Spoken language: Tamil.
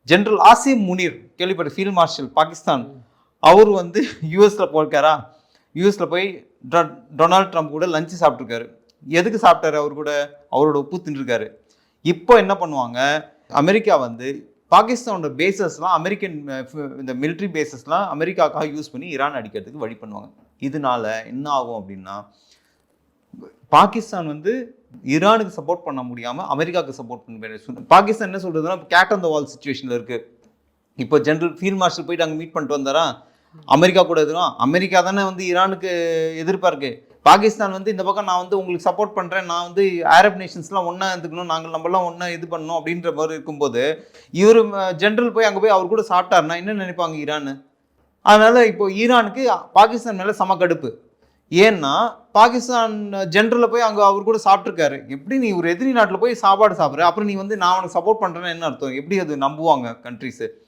ஜெனரல் ஆசிம் முனீர் கேள்விப்பட்ட ஃபீல்ட் மார்ஷல் பாகிஸ்தான், அவர் வந்து யூஎஸ்ல போயிருக்காரா, யூஎஸ்ல போய் டொனால்ட் ட்ரம்ப் கூட லஞ்சு சாப்பிட்ருக்காரு. எதுக்கு சாப்பிட்டாரு? அவர் கூட அவரோட உப்பு தின்றுருக்காரு. இப்போ என்ன பண்ணுவாங்க, அமெரிக்கா வந்து பாகிஸ்தானோட பேசஸ்லாம் அமெரிக்கன் இந்த மிலிட்ரி பேசஸ்லாம் அமெரிக்காவுக்காக யூஸ் பண்ணி ஈரான் அடிக்கிறதுக்கு வழி பண்ணுவாங்க. இதனால என்ன ஆகும் அப்படின்னா, பாகிஸ்தான் வந்து ஈரானுக்கு சப்போர்ட் பண்ண முடியாமல் அமெரிக்காவுக்கு சப்போர்ட் பண்ண பாகிஸ்தான் என்ன சொல்றதுன்னா கேட் ஆன் த வால் சுச்சுவேஷனில் இருக்கு. இப்போ ஜெனரல் ஃபீல்ட் மார்ஷல் போயிட்டு அங்கே மீட் பண்ணிட்டு வந்தாரா, அமெரிக்கா கூட எதுவும், அமெரிக்கா தானே வந்து ஈரானுக்கு எதிர்ப்பாக இருக்கு. பாகிஸ்தான் வந்து இந்த பக்கம் நான் வந்து உங்களுக்கு சப்போர்ட் பண்ணுறேன், நான் வந்து அரப் நேஷன்ஸ்லாம் ஒன்றா இருந்துக்கணும், நாங்கள் நம்மளாம் ஒன்றா இது பண்ணணும் அப்படின்ற மாதிரி இருக்கும்போது இவர் ஜென்ரல் போய் அங்கே போய் அவர் கூட சாப்பிட்டாருன்னா என்ன நினைப்பாங்க ஈரான்? அதனால இப்போ ஈரானுக்கு பாகிஸ்தான் மேலே சம கடுப்பு. ஏன்னா பாகிஸ்தான் ஜென்ரலில் போய் அங்கே அவர் கூட சாப்பிட்ருக்காரு. எப்படி நீ ஒரு எதிரி நாட்டில் போய் சாப்பாடு சாப்பிட்ற, அப்புறம் நீ வந்து நான் உனக்கு சப்போர்ட் பண்ணுறேன்னு என்ன அர்த்தம்? எப்படி அது நம்புவாங்க கண்ட்ரிஸு?